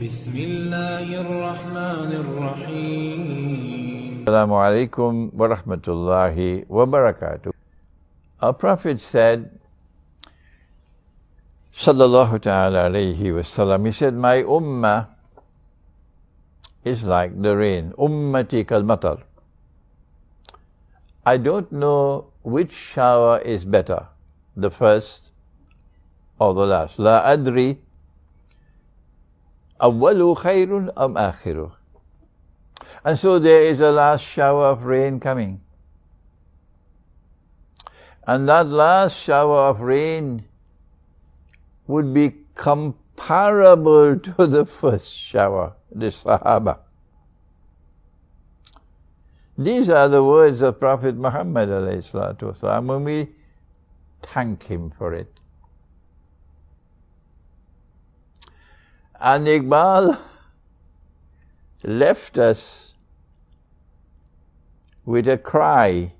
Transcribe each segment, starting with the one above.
بسم الله الرحمن الرحيم. Assalamu alaikum wa rahmatullahi wa barakatuh. Our Prophet said, Sallallahu ta'ala alayhi wa sallam, he said, my ummah is like the rain. Ummati kal matar. I don't know which shower is better, the first or the last. La adri awwalu khayrun am akhiru. And so there is a last shower of rain coming. And that last shower of rain would be comparable to the first shower, the Sahaba. These are the words of Prophet Muhammad alayhi salatu wasalam, and we thank him for it. And Iqbal left us with a cry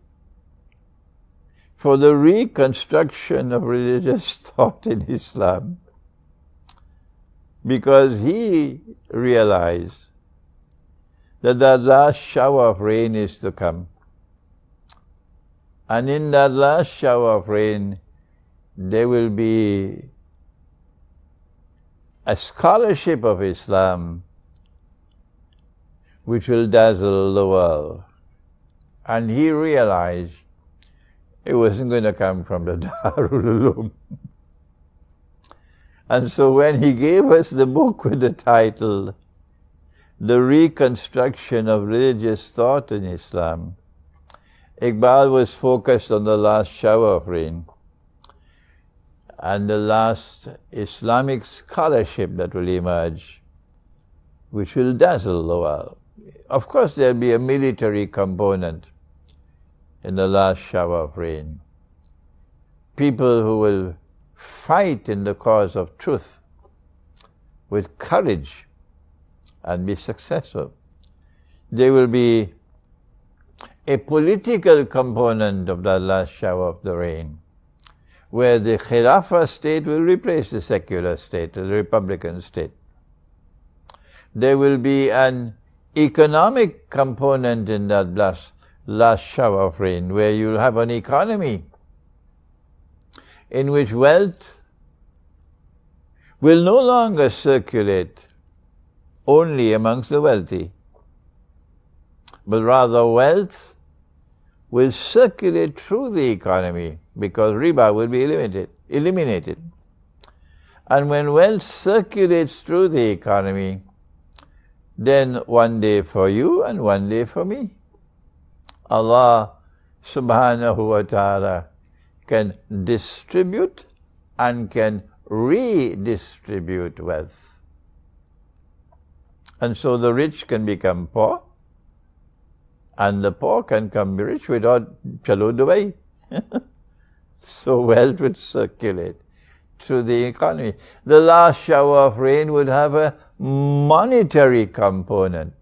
for the reconstruction of religious thought in Islam, because he realized that that last shower of rain is to come. And in that last shower of rain, there will be a scholarship of Islam which will dazzle the world. And he realized it wasn't going to come from the Darul Uloom. And so when he gave us the book with the title, The Reconstruction of Religious Thought in Islam, Iqbal was focused on the last shower of rain and the last Islamic scholarship that will emerge, which will dazzle the world. Of course, there'll be a military component in the last shower of rain. People who will fight in the cause of truth with courage and be successful. There will be a political component of that last shower of the rain, where the Khilafah state will replace the secular state, the republican state. There will be an economic component in that last shower of rain, where you'll have an economy in which wealth will no longer circulate only amongst the wealthy, but rather wealth will circulate through the economy, because riba will be eliminated. And when wealth circulates through the economy, then one day for you and one day for me. Allah subhanahu wa ta'ala can distribute and can redistribute wealth. And so the rich can become poor, and the poor can become rich without chalo Dubai. So wealth would circulate through the economy. The last shower of rain would have a monetary component,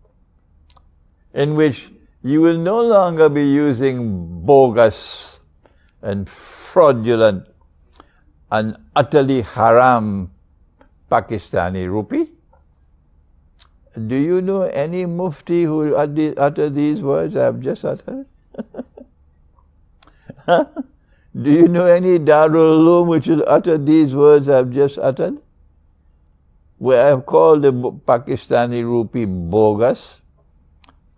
in which you will no longer be using bogus and fraudulent and utterly haram Pakistani rupee. Do you know any mufti who will utter these words I have just uttered? Do you know any Darul Uloom which will utter these words I have just uttered? Where I have called the Pakistani rupee bogus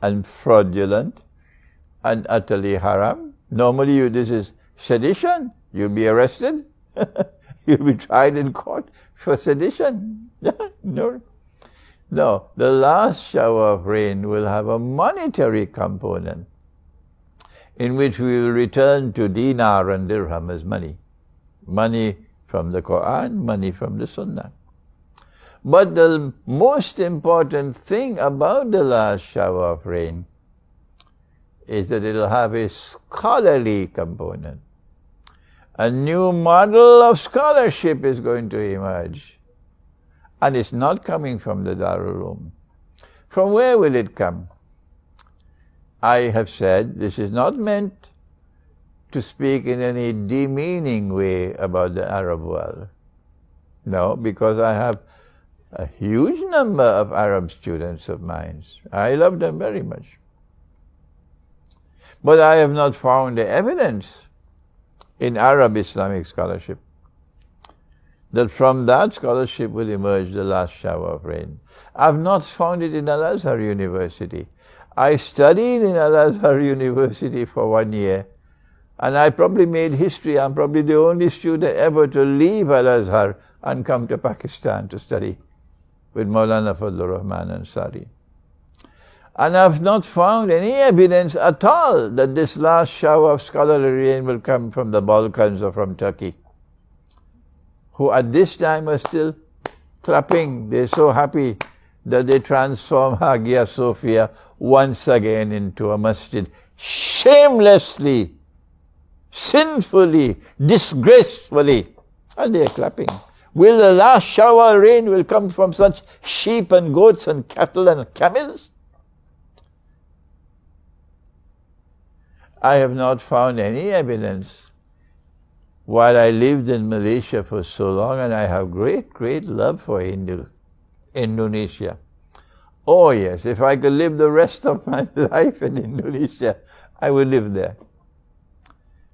and fraudulent and utterly haram. Normally this is sedition. You'll be arrested. You'll be tried in court for sedition. No, the last shower of rain will have a monetary component, in which we will return to dinar and dirham as money. Money from the Quran, money from the Sunnah. But the most important thing about the last shower of rain is that it will have a scholarly component. A new model of scholarship is going to emerge. And it's not coming from the Darul Uloom. From where will it come? I have said this is not meant to speak in any demeaning way about the Arab world. No, because I have a huge number of Arab students of mine. I love them very much. But I have not found the evidence in Arab Islamic scholarship that from that scholarship will emerge the last shower of rain. I've not found it in Al-Azhar University. I studied in Al-Azhar University for 1 year, and I probably made history. I'm probably the only student ever to leave Al-Azhar and come to Pakistan to study with Maulana Fadlur Rahman Ansari. And I've not found any evidence at all that this last shower of scholarly rain will come from the Balkans or from Turkey, who at this time are still clapping. They're so happy that they transform Hagia Sophia once again into a masjid, shamelessly, sinfully, disgracefully, and they're clapping. Will the last shower of rain will come from such sheep and goats and cattle and camels? I have not found any evidence. While I lived in Malaysia for so long, and I have great love for Indonesia. Oh yes, if I could live the rest of my life in Indonesia, I would live there.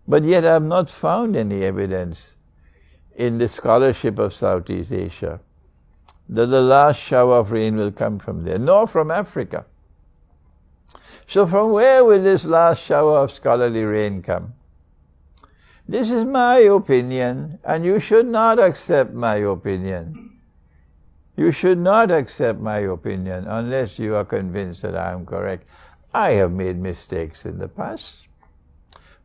But yet I have not found any evidence in the scholarship of Southeast Asia that the last shower of rain will come from there, nor from Africa. So from where will this last shower of scholarly rain come? This is my opinion, and you should not accept my opinion. You should not accept my opinion unless you are convinced that I am correct. I have made mistakes in the past,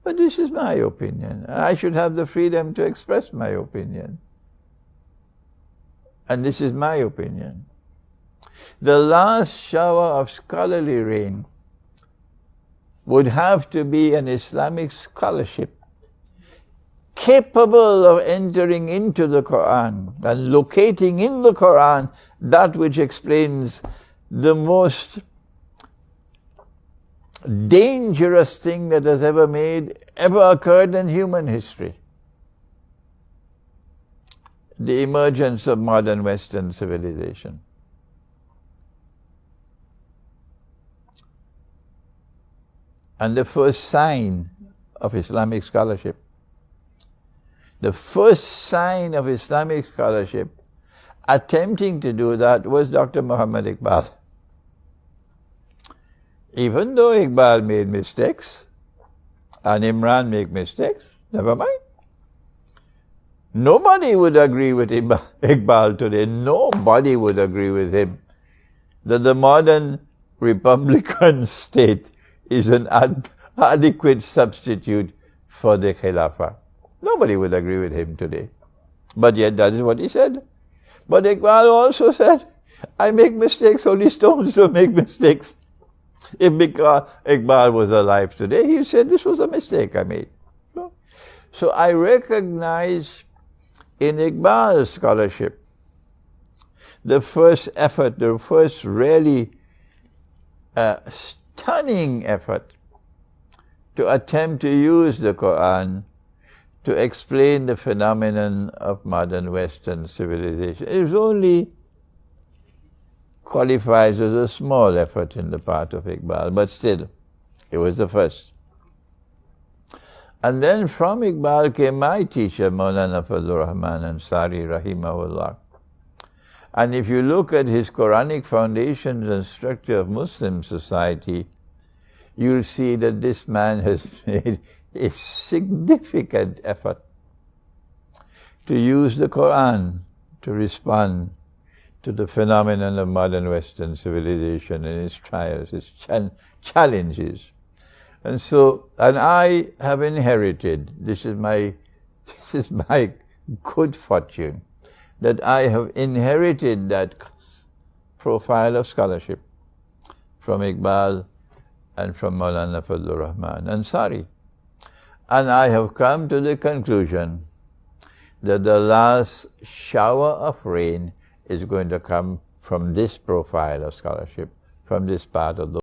but this is my opinion. I should have the freedom to express my opinion. And this is my opinion. The last shower of scholarly rain would have to be an Islamic scholarship capable of entering into the Quran and locating in the Quran that which explains the most dangerous thing that has ever occurred in human history. The emergence of modern Western civilization. And the first sign of Islamic scholarship, the first sign of Islamic scholarship attempting to do that was Dr. Muhammad Iqbal. Even though Iqbal made mistakes, and Imran made mistakes, never mind. Nobody would agree with Iqbal today. Nobody would agree with him that the modern Republican state is an adequate substitute for the Khilafah. Nobody would agree with him today. But yet that is what he said. But Iqbal also said, I make mistakes, only stones don't make mistakes. If Iqbal was alive today, he said this was a mistake I made. No. So I recognize in Iqbal's scholarship the first effort, the first really stunning effort to attempt to use the Quran to explain the phenomenon of modern Western civilization. It only qualifies as a small effort in the part of Iqbal, but still, it was the first. And then from Iqbal came my teacher, Maulana Fadlur Rahman Ansari, rahimahullah. And if you look at his Quranic foundations and structure of Muslim society, you'll see that this man has made a significant effort to use the Quran to respond to the phenomenon of modern Western civilization and its trials, its challenges. And I have inherited, this is my good fortune, that I have inherited that profile of scholarship from Iqbal and from Maulana Fadlur Rahman Ansari. And I have come to the conclusion that the last shower of rain is going to come from this profile of scholarship, from this part of the